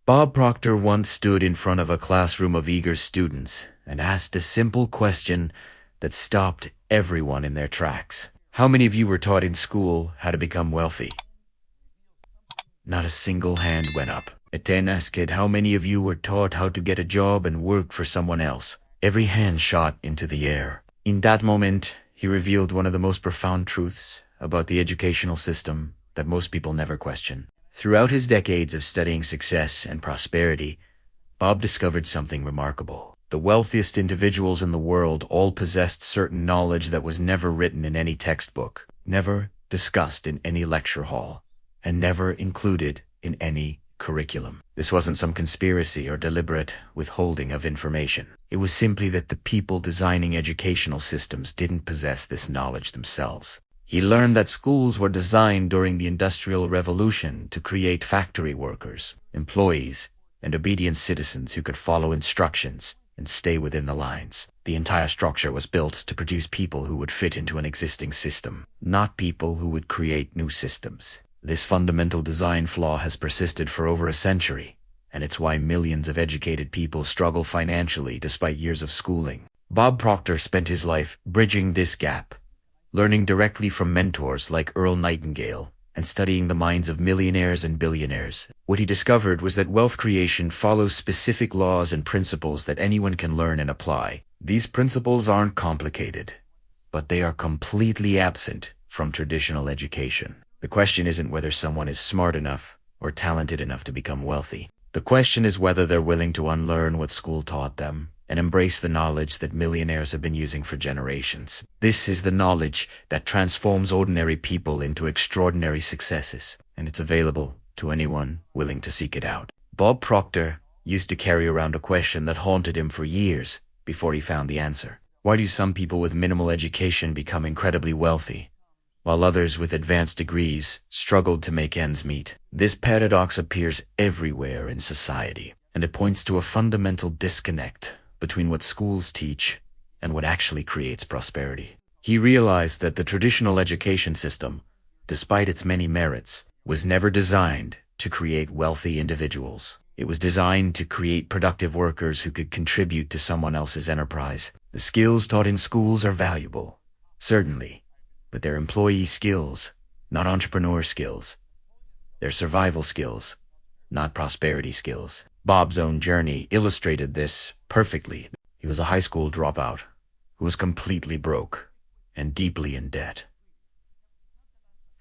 Bob Proctor once stood in front of a classroom of eager students and asked a simple question that stopped everyone in their tracks. How many of you were taught in school how to become wealthy? Not a single hand went up. It then asked, how many of you were taught how to get a job and work for someone else? Every hand shot into the air. In that moment, he revealed one of the most profound truths about the educational system that most people never question. Throughout his decades of studying success and prosperity, Bob discovered something remarkable. The wealthiest individuals in the world all possessed certain knowledge that was never written in any textbook, never discussed in any lecture hall, and never included in any curriculum. This wasn't some conspiracy or deliberate withholding of information. It was simply that the people designing educational systems didn't possess this knowledge themselves. He learned that schools were designed during the Industrial Revolution to create factory workers, employees, and obedient citizens who could follow instructions and stay within the lines. The entire structure was built to produce people who would fit into an existing system, not people who would create new systems. This fundamental design flaw has persisted for over a century, and it's why millions of educated people struggle financially despite years of schooling. Bob Proctor spent his life bridging this gap, learning directly from mentors like Earl Nightingale and studying the minds of millionaires and billionaires. What he discovered was that wealth creation follows specific laws and principles that anyone can learn and apply. These principles aren't complicated, but they are completely absent from traditional education. The question isn't whether someone is smart enough or talented enough to become wealthy. The question is whether they're willing to unlearn what school taught them and embrace the knowledge that millionaires have been using for generations. This is the knowledge that transforms ordinary people into extraordinary successes, and it's available to anyone willing to seek it out. Bob Proctor used to carry around a question that haunted him for years before he found the answer. Why do some people with minimal education become incredibly wealthy, while others with advanced degrees struggled to make ends meet? This paradox appears everywhere in society, and it points to a fundamental disconnect between what schools teach and what actually creates prosperity. He realized that the traditional education system, despite its many merits, was never designed to create wealthy individuals. It was designed to create productive workers who could contribute to someone else's enterprise. The skills taught in schools are valuable, certainly, but they're employee skills, not entrepreneur skills. They're survival skills, not prosperity skills. Bob's own journey illustrated this perfectly. He was a high school dropout who was completely broke and deeply in debt.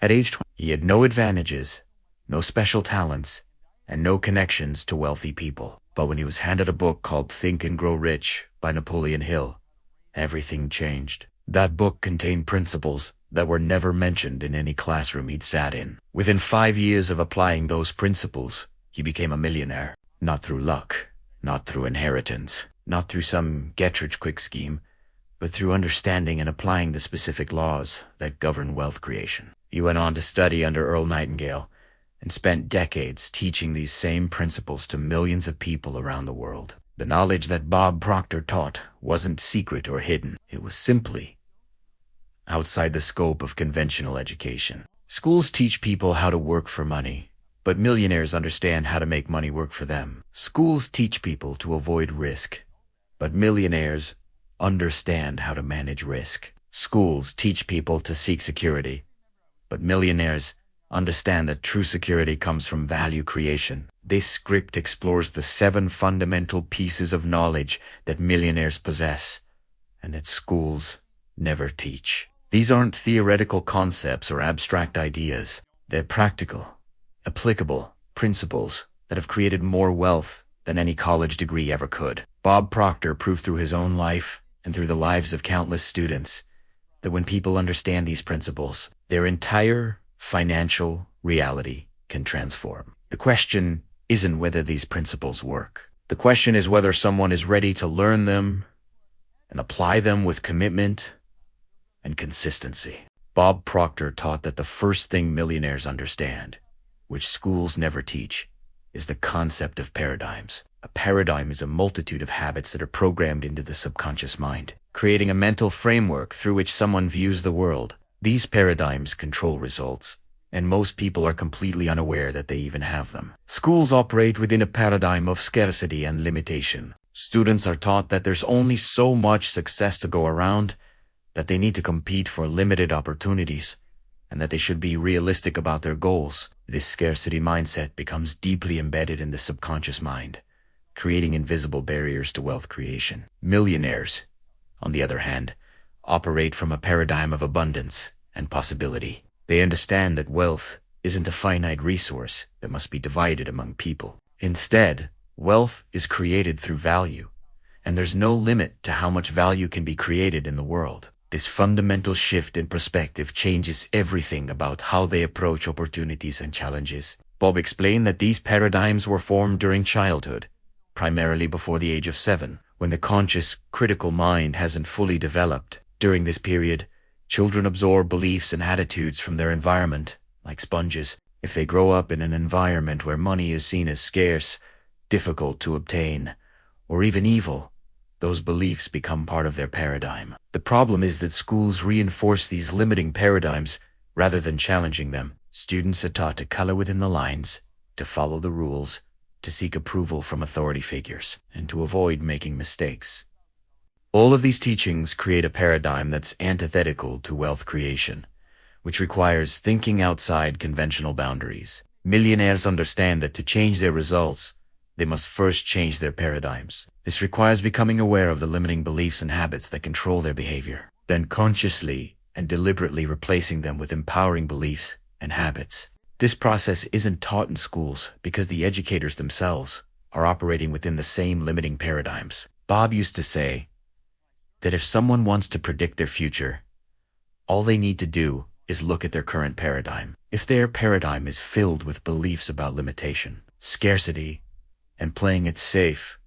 At age 20, he had no advantages, no special talents, and no connections to wealthy people. But when he was handed a book called Think and Grow Rich by Napoleon Hill, everything changed. That book contained principles that were never mentioned in any classroom he'd sat in. Within 5 years of applying those principles, he became a millionaire. Not through luck, not through inheritance, not through some get-rich-quick scheme, but through understanding and applying the specific laws that govern wealth creation. He went on to study under Earl Nightingale and spent decades teaching these same principles to millions of people around the world. The knowledge that Bob Proctor taught wasn't secret or hidden. It was simply outside the scope of conventional education. Schools teach people how to work for money, but millionaires understand how to make money work for them. Schools teach people to avoid risk, but millionaires understand how to manage risk. Schools teach people to seek security, but millionaires understand that true security comes from value creation. This script explores the 7 fundamental pieces of knowledge that millionaires possess and that schools never teach. These aren't theoretical concepts or abstract ideas. They're practical, applicable principles that have created more wealth than any college degree ever could. Bob Proctor proved through his own life and through the lives of countless students that when people understand these principles, their entire financial reality can transform. The question isn't whether these principles work. The question is whether someone is ready to learn them and apply them with commitment and consistency. Bob Proctor taught that the first thing millionaires understand, which schools never teach, is the concept of paradigms. A paradigm is a multitude of habits that are programmed into the subconscious mind, creating a mental framework through which someone views the world. These paradigms control results, and most people are completely unaware that they even have them. Schools operate within a paradigm of scarcity and limitation. Students are taught that there's only so much success to go around, that they need to compete for limited opportunities, and that they should be realistic about their goals. This scarcity mindset becomes deeply embedded in the subconscious mind, creating invisible barriers to wealth creation. Millionaires, on the other hand, operate from a paradigm of abundance and possibility. They understand that wealth isn't a finite resource that must be divided among people. Instead, wealth is created through value, and there's no limit to how much value can be created in the world. This fundamental shift in perspective changes everything about how they approach opportunities and challenges. Bob explained that these paradigms were formed during childhood, primarily before the age of 7, when the conscious, critical mind hasn't fully developed. During this period, children absorb beliefs and attitudes from their environment, like sponges. If they grow up in an environment where money is seen as scarce, difficult to obtain, or even evil, those beliefs become part of their paradigm. The problem is that schools reinforce these limiting paradigms rather than challenging them. Students are taught to color within the lines, to follow the rules, to seek approval from authority figures, and to avoid making mistakes. All of these teachings create a paradigm that's antithetical to wealth creation, which requires thinking outside conventional boundaries. Millionaires understand that to change their results, they must first change their paradigms. This requires becoming aware of the limiting beliefs and habits that control their behavior, then consciously and deliberately replacing them with empowering beliefs and habits. This process isn't taught in schools because the educators themselves are operating within the same limiting paradigms. Bob used to say that if someone wants to predict their future, all they need to do is look at their current paradigm. If their paradigm is filled with beliefs about limitation, scarcity, and playing it safe,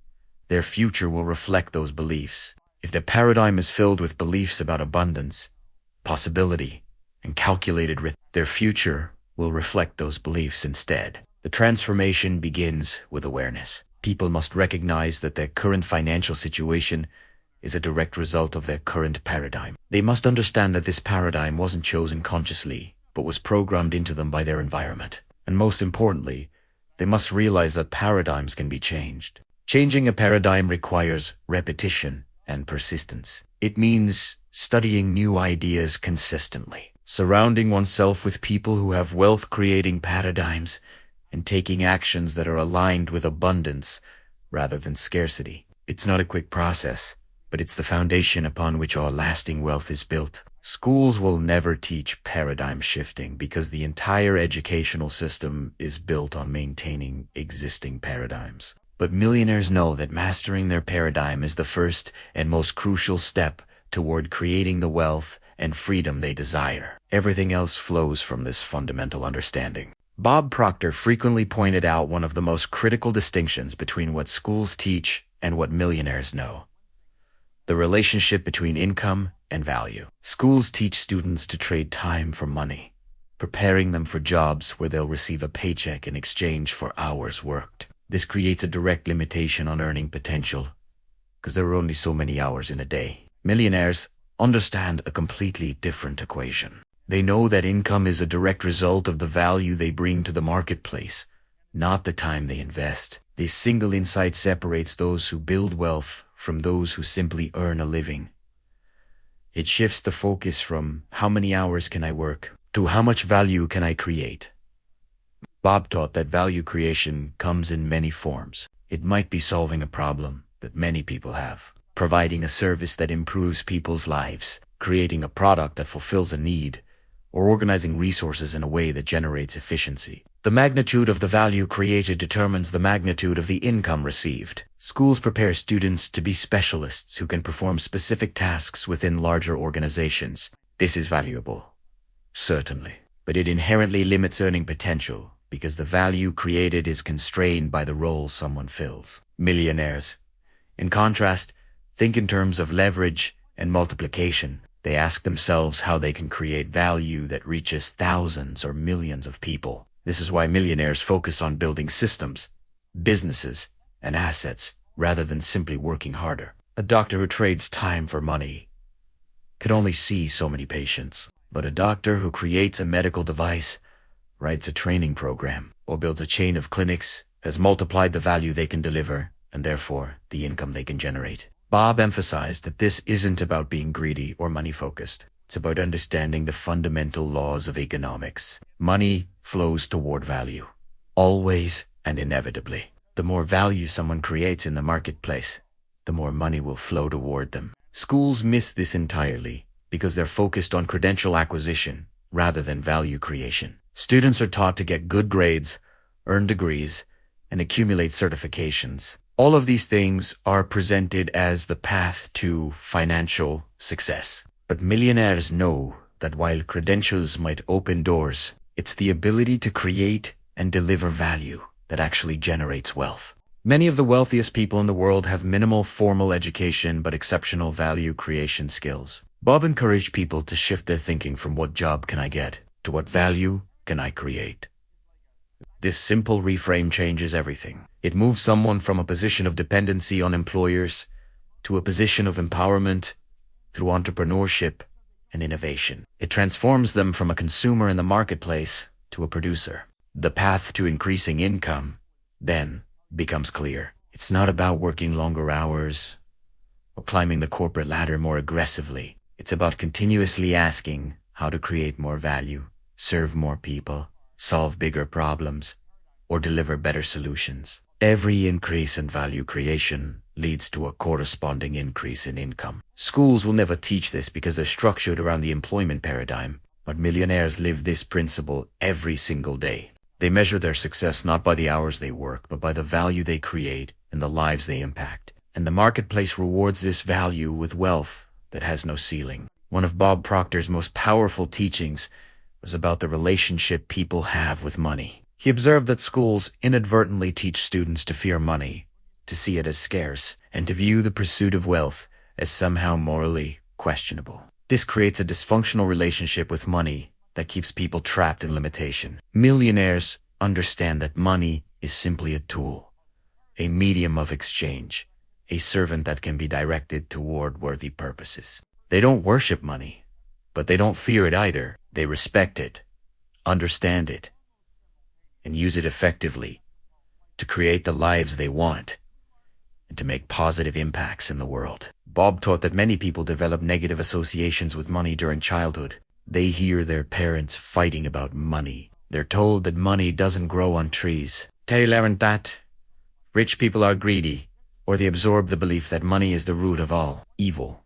their future will reflect those beliefs. If their paradigm is filled with beliefs about abundance, possibility, and calculated risk, their future will reflect those beliefs instead. The transformation begins with awareness. People must recognize that their current financial situation is a direct result of their current paradigm. They must understand that this paradigm wasn't chosen consciously, but was programmed into them by their environment. And most importantly, they must realize that paradigms can be changed. Changing a paradigm requires repetition and persistence. It means studying new ideas consistently, surrounding oneself with people who have wealth-creating paradigms, and taking actions that are aligned with abundance rather than scarcity. It's not a quick process, but it's the foundation upon which all lasting wealth is built. Schools will never teach paradigm shifting because the entire educational system is built on maintaining existing paradigms. But millionaires know that mastering their paradigm is the first and most crucial step toward creating the wealth and freedom they desire. Everything else flows from this fundamental understanding. Bob Proctor frequently pointed out one of the most critical distinctions between what schools teach and what millionaires know: the relationship between income and value. Schools teach students to trade time for money, preparing them for jobs where they'll receive a paycheck in exchange for hours worked. This creates a direct limitation on earning potential, because there are only so many hours in a day. Millionaires understand a completely different equation. They know that income is a direct result of the value they bring to the marketplace, not the time they invest. This single insight separates those who build wealth from those who simply earn a living. It shifts the focus from how many hours can I work to how much value can I create. Bob taught that value creation comes in many forms. It might be solving a problem that many people have, providing a service that improves people's lives, creating a product that fulfills a need, or organizing resources in a way that generates efficiency. The magnitude of the value created determines the magnitude of the income received. Schools prepare students to be specialists who can perform specific tasks within larger organizations. This is valuable, certainly, but it inherently limits earning potential because the value created is constrained by the role someone fills. Millionaires, in contrast, think in terms of leverage and multiplication. They ask themselves how they can create value that reaches thousands or millions of people. This is why millionaires focus on building systems, businesses, and assets rather than simply working harder. A doctor who trades time for money could only see so many patients, but a doctor who creates a medical device writes a training program, or builds a chain of clinics has multiplied the value they can deliver and therefore the income they can generate. Bob emphasized that this isn't about being greedy or money-focused. It's about understanding the fundamental laws of economics. Money flows toward value, always and inevitably. The more value someone creates in the marketplace, the more money will flow toward them. Schools miss this entirely because they're focused on credential acquisition rather than value creation. Students are taught to get good grades, earn degrees, and accumulate certifications. All of these things are presented as the path to financial success. But millionaires know that while credentials might open doors, it's the ability to create and deliver value that actually generates wealth. Many of the wealthiest people in the world have minimal formal education but exceptional value creation skills. Bob encouraged people to shift their thinking from what job can I get to what value can I create. This simple reframe changes everything. It moves someone from a position of dependency on employers to a position of empowerment through entrepreneurship and innovation. It transforms them from a consumer in the marketplace to a producer. The path to increasing income then becomes clear. It's not about working longer hours or climbing the corporate ladder more aggressively. It's about continuously asking how to create more value, serve more people, solve bigger problems, or deliver better solutions. Every increase in value creation leads to a corresponding increase in income. Schools will never teach this because they're structured around the employment paradigm, but millionaires live this principle every single day. They measure their success not by the hours they work, but by the value they create and the lives they impact. And the marketplace rewards this value with wealth that has no ceiling. One of Bob Proctor's most powerful teachings was about the relationship people have with money. He observed that schools inadvertently teach students to fear money, to see it as scarce, and to view the pursuit of wealth as somehow morally questionable. This creates a dysfunctional relationship with money that keeps people trapped in limitation. Millionaires understand that money is simply a tool, a medium of exchange, a servant that can be directed toward worthy purposes. They don't worship money, but they don't fear it either. They respect it, understand it, and use it effectively to create the lives they want and to make positive impacts in the world. Bob taught that many people develop negative associations with money during childhood. They hear their parents fighting about money. They're told that money doesn't grow on trees. They learned that rich people are greedy, or they absorb the belief that money is the root of all evil.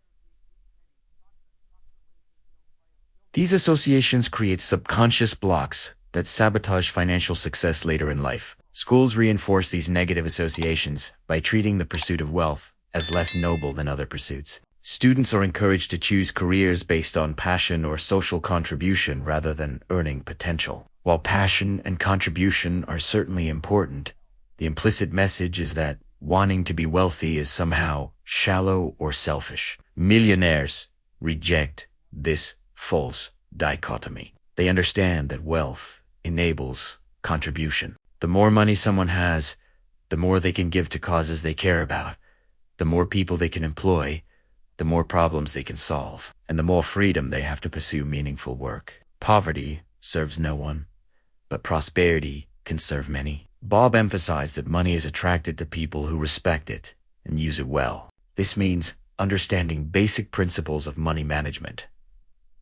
These associations create subconscious blocks that sabotage financial success later in life. Schools reinforce these negative associations by treating the pursuit of wealth as less noble than other pursuits. Students are encouraged to choose careers based on passion or social contribution rather than earning potential. While passion and contribution are certainly important, the implicit message is that wanting to be wealthy is somehow shallow or selfish. Millionaires reject this false dichotomy. They understand that wealth enables contribution. The more money someone has, the more they can give to causes they care about. The more people they can employ, the more problems they can solve, and the more freedom they have to pursue meaningful work. Poverty serves no one, but prosperity can serve many. Bob emphasized that money is attracted to people who respect it and use it well. This means understanding basic principles of money management.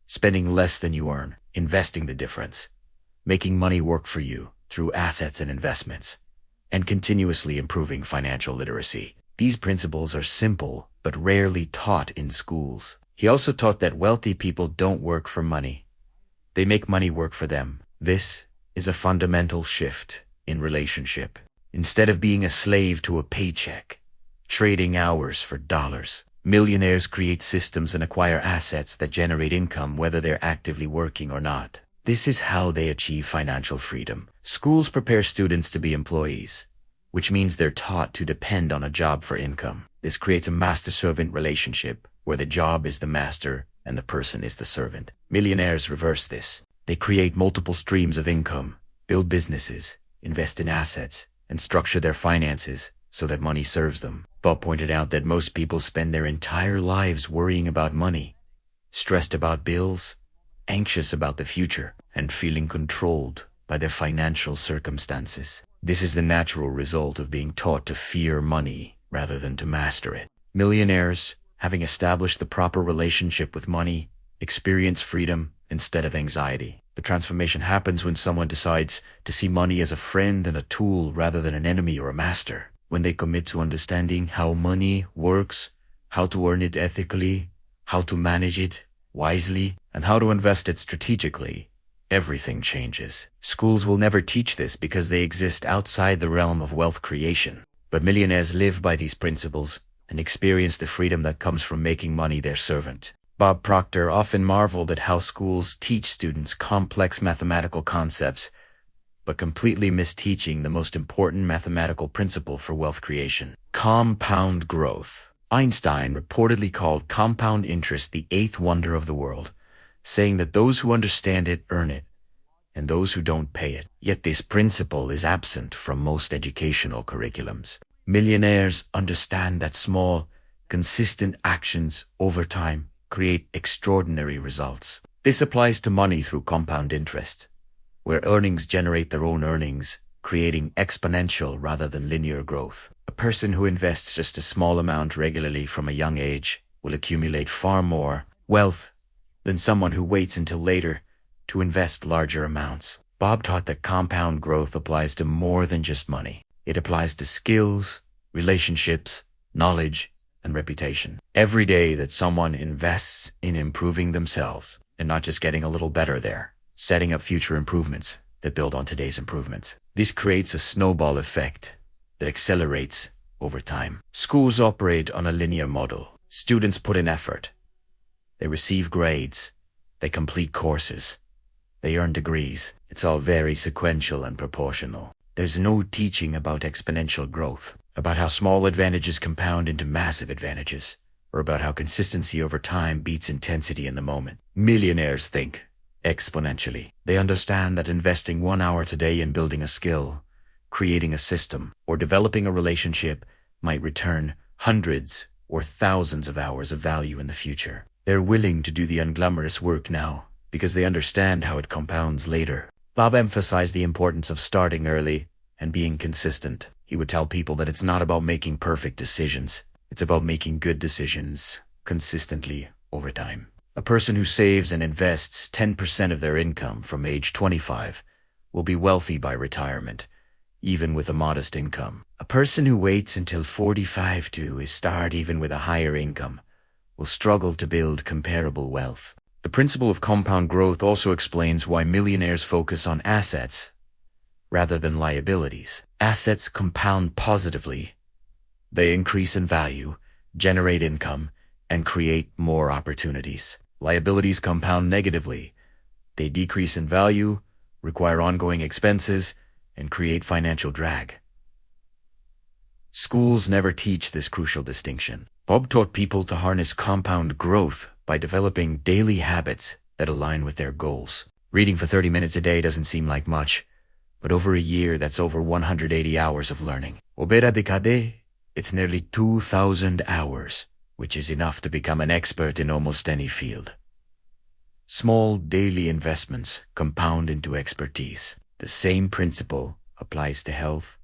Spending less than you earn, investing the difference, making money work for you through assets and investments, and continuously improving financial literacy. These principles are simple but rarely taught in schools. He also taught that wealthy people don't work for money. They make money work for them. This is a fundamental shift in relationship. Instead of being a slave to a paycheck, trading hours for dollars, millionaires create systems and acquire assets that generate income whether they're actively working or not. This is how they achieve financial freedom. Schools prepare students to be employees, which means they're taught to depend on a job for income. This creates a master-servant relationship where the job is the master and the person is the servant. Millionaires reverse this. They create multiple streams of income, build businesses, invest in assets, and structure their finances so that money serves them. Bob pointed out that most people spend their entire lives worrying about money, stressed about bills, anxious about the future, and feeling controlled by their financial circumstances. This is the natural result of being taught to fear money rather than to master it. Millionaires, having established the proper relationship with money, experience freedom instead of anxiety. The transformation happens when someone decides to see money as a friend and a tool rather than an enemy or a master. When they commit to understanding how money works, how to earn it ethically, how to manage it wisely, and how to invest it strategically, everything changes. Schools will never teach this because they exist outside the realm of wealth creation. But millionaires live by these principles and experience the freedom that comes from making money their servant. Bob Proctor often marveled at how schools teach students complex mathematical concepts, but completely misteaching the most important mathematical principle for wealth creation: compound growth. Einstein reportedly called compound interest the eighth wonder of the world, saying that those who understand it earn it, and those who don't pay it. Yet this principle is absent from most educational curriculums. Millionaires understand that small, consistent actions over time create extraordinary results. This applies to money through compound interest, where earnings generate their own earnings, creating exponential rather than linear growth. A person who invests just a small amount regularly from a young age will accumulate far more wealth than someone who waits until later to invest larger amounts. Bob taught that compound growth applies to more than just money. It applies to skills, relationships, knowledge, and reputation. Every day that someone invests in improving themselves, and not just getting a little better there, setting up future improvements that build on today's improvements. This creates a snowball effect that accelerates over time. Schools operate on a linear model. Students put in effort. They receive grades. They complete courses. They earn degrees. It's all very sequential and proportional. There's no teaching about exponential growth, about how small advantages compound into massive advantages, or about how consistency over time beats intensity in the moment. Millionaires think exponentially. They understand that investing 1 hour today in building a skill, creating a system, or developing a relationship might return hundreds or thousands of hours of value in the future. They're willing to do the unglamorous work now because they understand how it compounds later. Bob emphasized the importance of starting early and being consistent. He would tell people that it's not about making perfect decisions. It's about making good decisions consistently over time. A person who saves and invests 10% of their income from age 25 will be wealthy by retirement, even with a modest income. A person who waits until 45 to start even with a higher income will struggle to build comparable wealth. The principle of compound growth also explains why millionaires focus on assets rather than liabilities. Assets compound positively. They increase in value, generate income, and create more opportunities. Liabilities compound negatively. They decrease in value, require ongoing expenses, and create financial drag. Schools never teach this crucial distinction. Bob taught people to harness compound growth by developing daily habits that align with their goals. Reading for 30 minutes a day doesn't seem like much, but over a year, that's over 180 hours of learning. Obera decade, it's nearly 2,000 hours, which is enough to become an expert in almost any field. Small daily investments compound into expertise. The same principle applies to health,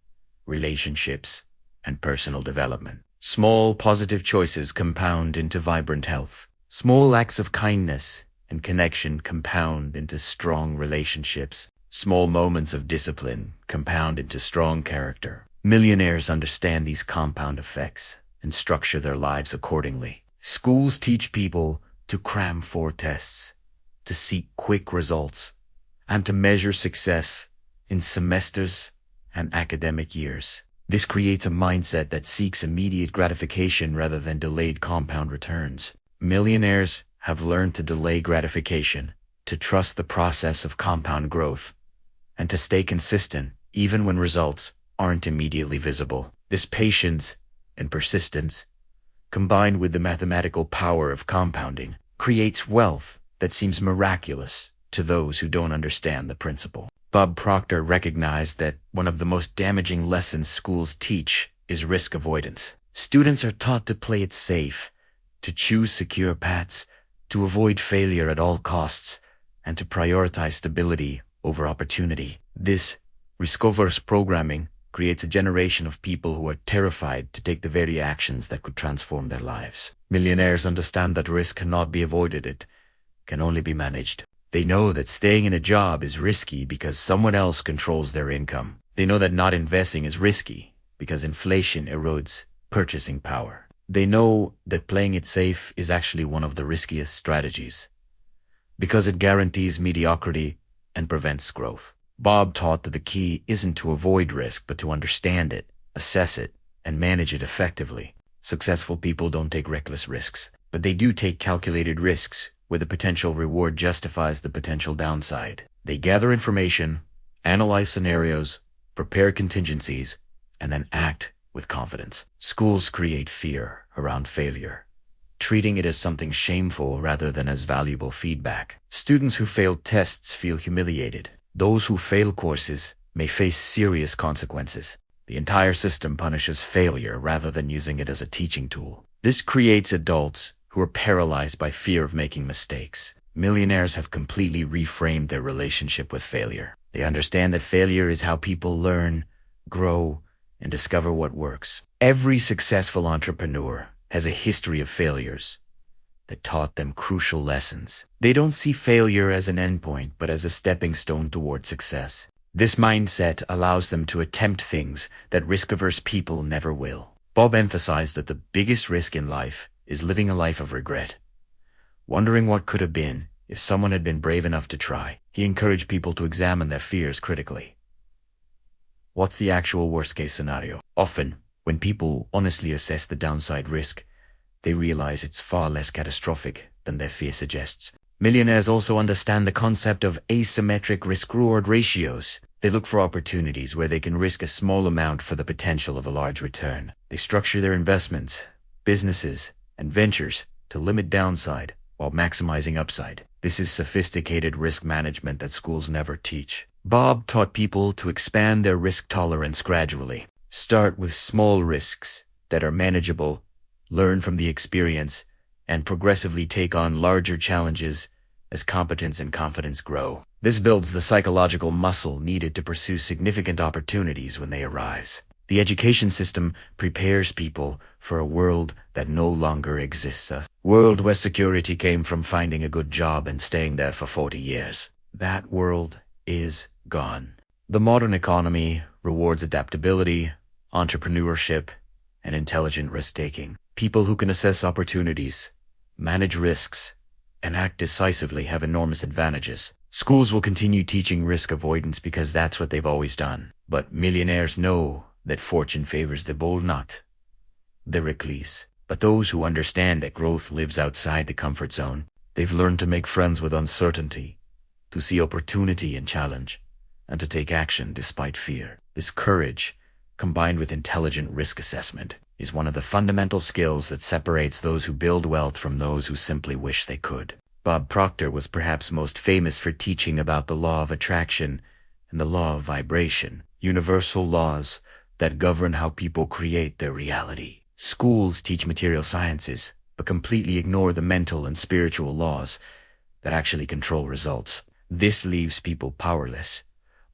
relationships, and personal development. Small positive choices compound into vibrant health. Small acts of kindness and connection compound into strong relationships. Small moments of discipline compound into strong character. Millionaires understand these compound effects and structure their lives accordingly. Schools teach people to cram for tests, to seek quick results, and to measure success in semesters and academic years. This creates a mindset that seeks immediate gratification rather than delayed compound returns. Millionaires have learned to delay gratification, to trust the process of compound growth, and to stay consistent even when results aren't immediately visible. This patience and persistence, combined with the mathematical power of compounding, creates wealth that seems miraculous to those who don't understand the principle. Bob Proctor recognized that one of the most damaging lessons schools teach is risk avoidance. Students are taught to play it safe, to choose secure paths, to avoid failure at all costs, and to prioritize stability over opportunity. This risk-averse programming creates a generation of people who are terrified to take the very actions that could transform their lives. Millionaires understand that risk cannot be avoided, it can only be managed. They know that staying in a job is risky because someone else controls their income. They know that not investing is risky because inflation erodes purchasing power. They know that playing it safe is actually one of the riskiest strategies because it guarantees mediocrity and prevents growth. Bob taught that the key isn't to avoid risk, but to understand it, assess it, and manage it effectively. Successful people don't take reckless risks, but they do take calculated risks where the potential reward justifies the potential downside. They gather information, analyze scenarios, prepare contingencies, and then act with confidence. Schools create fear around failure, treating it as something shameful rather than as valuable feedback. Students who fail tests feel humiliated. Those who fail courses may face serious consequences. The entire system punishes failure rather than using it as a teaching tool. This creates adults who are paralyzed by fear of making mistakes. Millionaires have completely reframed their relationship with failure. They understand that failure is how people learn, grow, and discover what works. Every successful entrepreneur has a history of failures that taught them crucial lessons. They don't see failure as an endpoint, but as a stepping stone toward success. This mindset allows them to attempt things that risk-averse people never will. Bob emphasized that the biggest risk in life is living a life of regret, wondering what could have been if someone had been brave enough to try. He encouraged people to examine their fears critically. What's the actual worst-case scenario? Often, when people honestly assess the downside risk, they realize it's far less catastrophic than their fear suggests. Millionaires also understand the concept of asymmetric risk-reward ratios. They look for opportunities where they can risk a small amount for the potential of a large return. They structure their investments, businesses, and ventures to limit downside while maximizing upside. This is sophisticated risk management that schools never teach. Bob taught people to expand their risk tolerance gradually. Start with small risks that are manageable, learn from the experience, and progressively take on larger challenges as competence and confidence grow. This builds the psychological muscle needed to pursue significant opportunities when they arise. The education system prepares people for a world that no longer exists. A world where security came from finding a good job and staying there for 40 years. That world is gone. The modern economy rewards adaptability, entrepreneurship, and intelligent risk-taking. People who can assess opportunities, manage risks, and act decisively have enormous advantages. Schools will continue teaching risk avoidance because that's what they've always done. But millionaires know that fortune favors the bold, not the recluse. But those who understand that growth lives outside the comfort zone, they've learned to make friends with uncertainty, to see opportunity in challenge, and to take action despite fear. This courage, combined with intelligent risk assessment, is one of the fundamental skills that separates those who build wealth from those who simply wish they could. Bob Proctor was perhaps most famous for teaching about the law of attraction and the law of vibration, universal laws that govern how people create their reality. Schools teach material sciences, but completely ignore the mental and spiritual laws that actually control results. This leaves people powerless,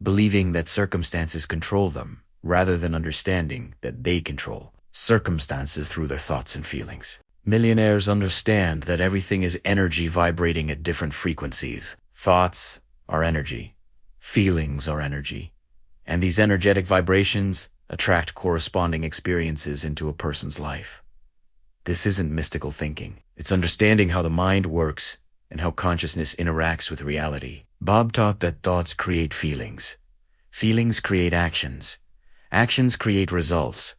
believing that circumstances control them, rather than understanding that they control circumstances through their thoughts and feelings. Millionaires understand that everything is energy vibrating at different frequencies. Thoughts are energy. Feelings are energy. And these energetic vibrations attract corresponding experiences into a person's life. This isn't mystical thinking. It's understanding how the mind works and how consciousness interacts with reality. Bob taught that thoughts create feelings. Feelings create actions. Actions create results.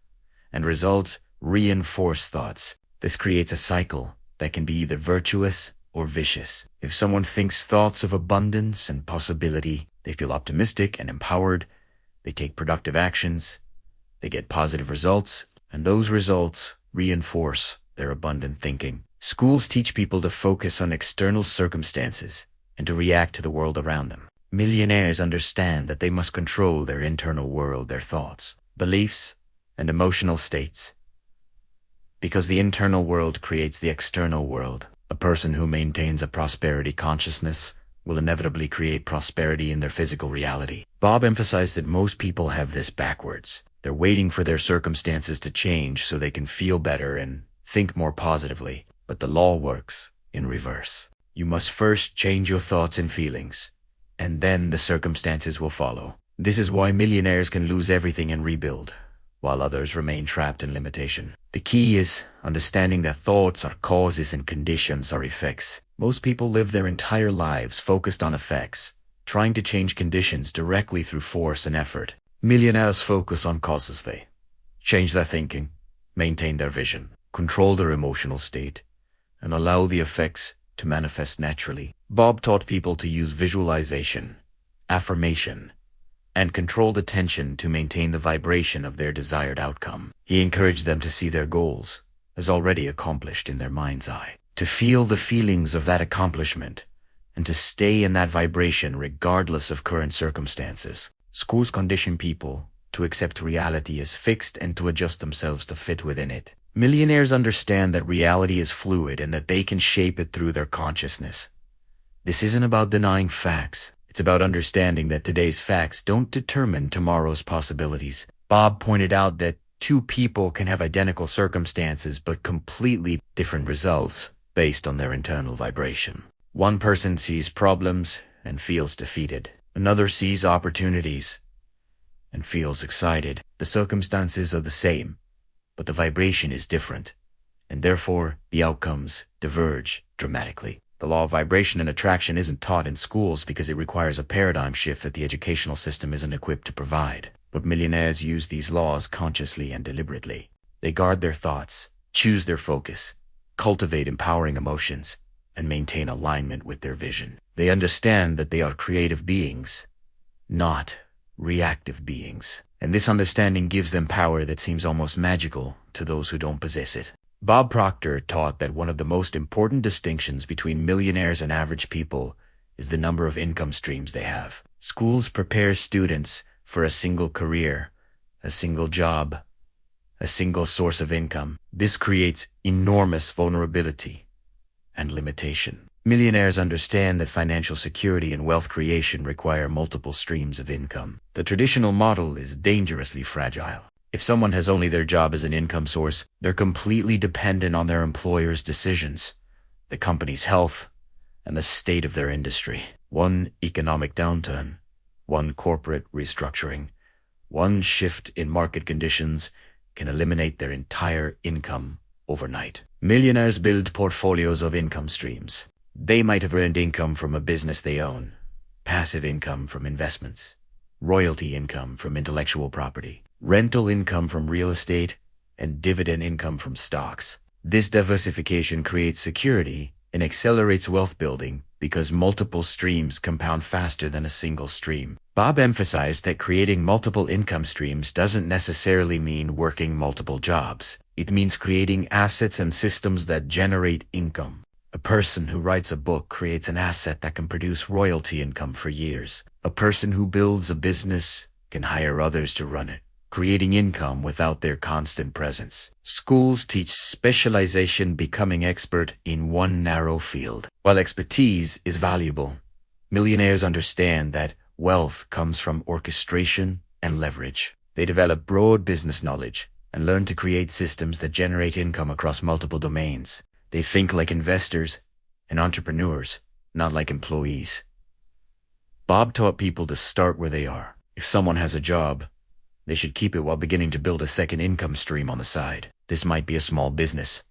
And results reinforce thoughts. This creates a cycle that can be either virtuous or vicious. If someone thinks thoughts of abundance and possibility, they feel optimistic and empowered. They take productive actions. They get positive results, and those results reinforce their abundant thinking. Schools teach people to focus on external circumstances and to react to the world around them. Millionaires understand that they must control their internal world, their thoughts, beliefs, and emotional states. Because the internal world creates the external world. A person who maintains a prosperity consciousness will inevitably create prosperity in their physical reality. Bob emphasized that most people have this backwards. They're waiting for their circumstances to change so they can feel better and think more positively. But the law works in reverse. You must first change your thoughts and feelings, and then the circumstances will follow. This is why millionaires can lose everything and rebuild, while others remain trapped in limitation. The key is understanding that thoughts are causes and conditions are effects. Most people live their entire lives focused on effects, trying to change conditions directly through force and effort. Millionaires focus on causes. They change their thinking, maintain their vision, control their emotional state, and allow the effects to manifest naturally. Bob taught people to use visualization, affirmation, and controlled attention to maintain the vibration of their desired outcome. He encouraged them to see their goals as already accomplished in their mind's eye, to feel the feelings of that accomplishment, and to stay in that vibration regardless of current circumstances. Schools condition people to accept reality as fixed and to adjust themselves to fit within it. Millionaires understand that reality is fluid and that they can shape it through their consciousness. This isn't about denying facts. It's about understanding that today's facts don't determine tomorrow's possibilities. Bob pointed out that two people can have identical circumstances but completely different results based on their internal vibration. One person sees problems and feels defeated. Another sees opportunities and feels excited. The circumstances are the same, but the vibration is different, and therefore the outcomes diverge dramatically. The law of vibration and attraction isn't taught in schools because it requires a paradigm shift that the educational system isn't equipped to provide. But millionaires use these laws consciously and deliberately. They guard their thoughts, choose their focus, cultivate empowering emotions, and maintain alignment with their vision. They understand that they are creative beings, not reactive beings. And this understanding gives them power that seems almost magical to those who don't possess it. Bob Proctor taught that one of the most important distinctions between millionaires and average people is the number of income streams they have. Schools prepare students for a single career, a single job, a single source of income. This creates enormous vulnerability and limitation. Millionaires understand that financial security and wealth creation require multiple streams of income. The traditional model is dangerously fragile. If someone has only their job as an income source, they're completely dependent on their employer's decisions, the company's health, and the state of their industry. One economic downturn, one corporate restructuring, one shift in market conditions can eliminate their entire income overnight. Millionaires build portfolios of income streams. They might have earned income from a business they own, passive income from investments, royalty income from intellectual property, rental income from real estate, and dividend income from stocks. This diversification creates security and accelerates wealth building because multiple streams compound faster than a single stream. Bob emphasized that creating multiple income streams doesn't necessarily mean working multiple jobs. It means creating assets and systems that generate income. A person who writes a book creates an asset that can produce royalty income for years. A person who builds a business can hire others to run it, creating income without their constant presence. Schools teach specialization, becoming expert in one narrow field. While expertise is valuable, millionaires understand that wealth comes from orchestration and leverage. They develop broad business knowledge and learn to create systems that generate income across multiple domains. They think like investors and entrepreneurs, not like employees. Bob taught people to start where they are. If someone has a job, they should keep it while beginning to build a second income stream on the side. This might be a small business,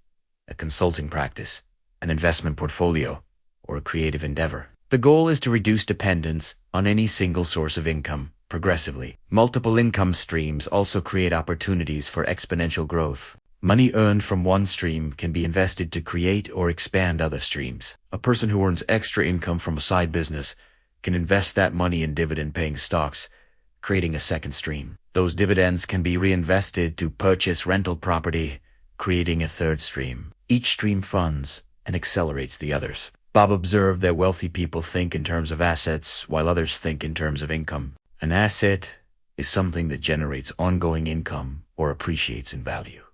a consulting practice, an investment portfolio, or a creative endeavor. The goal is to reduce dependence on any single source of income progressively. Multiple income streams also create opportunities for exponential growth. Money earned from one stream can be invested to create or expand other streams. A person who earns extra income from a side business can invest that money in dividend-paying stocks, creating a second stream. Those dividends can be reinvested to purchase rental property, creating a third stream. Each stream funds and accelerates the others. Bob observed that wealthy people think in terms of assets, while others think in terms of income. An asset is something that generates ongoing income or appreciates in value.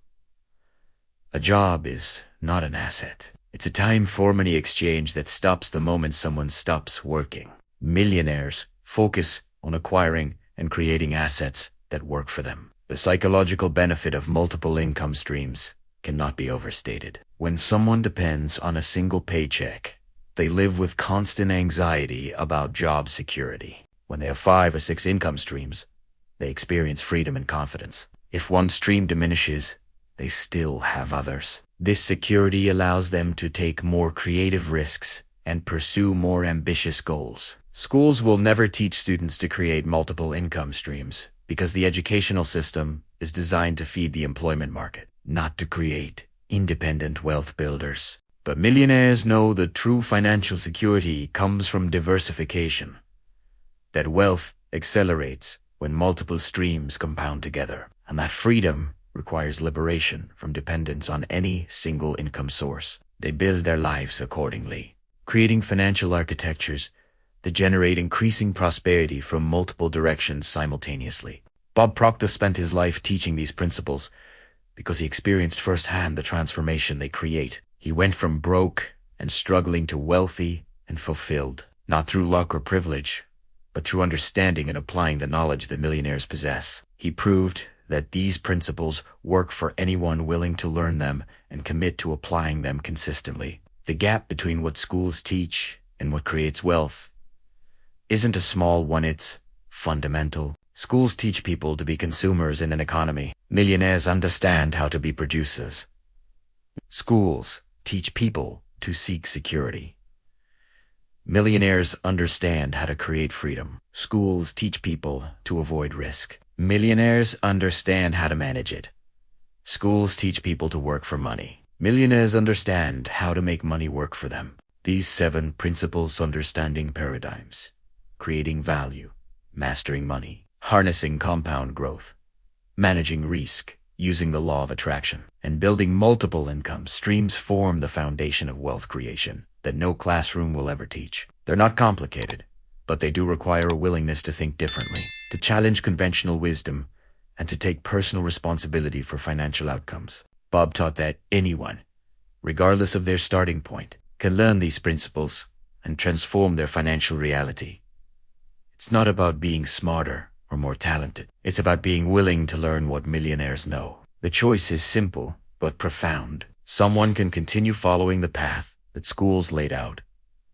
A job is not an asset. It's a time for money exchange that stops the moment someone stops working. Millionaires focus on acquiring and creating assets that work for them. The psychological benefit of multiple income streams cannot be overstated. When someone depends on a single paycheck, they live with constant anxiety about job security. When they have 5 or 6 income streams, they experience freedom and confidence. If one stream diminishes, they still have others. This security allows them to take more creative risks and pursue more ambitious goals. Schools will never teach students to create multiple income streams because the educational system is designed to feed the employment market, not to create independent wealth builders. But millionaires know that true financial security comes from diversification, that wealth accelerates when multiple streams compound together, and that freedom requires liberation from dependence on any single income source. They build their lives accordingly, creating financial architectures that generate increasing prosperity from multiple directions simultaneously. Bob Proctor spent his life teaching these principles because he experienced firsthand the transformation they create. He went from broke and struggling to wealthy and fulfilled, not through luck or privilege, but through understanding and applying the knowledge that millionaires possess. He proved that these principles work for anyone willing to learn them and commit to applying them consistently. The gap between what schools teach and what creates wealth isn't a small one, it's fundamental. Schools teach people to be consumers in an economy. Millionaires understand how to be producers. Schools teach people to seek security. Millionaires understand how to create freedom. Schools teach people to avoid risk. Millionaires understand how to manage it. Schools teach people to work for money. Millionaires understand how to make money work for them. These 7 principles: understanding paradigms, creating value, mastering money, harnessing compound growth, managing risk, using the law of attraction, and building multiple income streams form the foundation of wealth creation that no classroom will ever teach. They're not complicated, but they do require a willingness to think differently, to challenge conventional wisdom, and to take personal responsibility for financial outcomes. Bob taught that anyone, regardless of their starting point, can learn these principles and transform their financial reality. It's not about being smarter or more talented. It's about being willing to learn what millionaires know. The choice is simple but profound. Someone can continue following the path that schools laid out,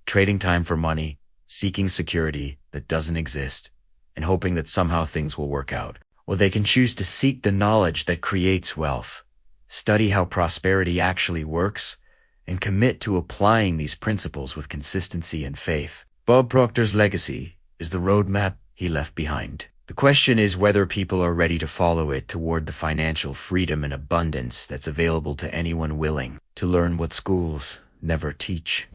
trading time for money, seeking security that doesn't exist, and hoping that somehow things will work out. Or they can choose to seek the knowledge that creates wealth, study how prosperity actually works, and commit to applying these principles with consistency and faith. Bob Proctor's legacy is the roadmap he left behind. The question is whether people are ready to follow it toward the financial freedom and abundance that's available to anyone willing to learn what schools never teach.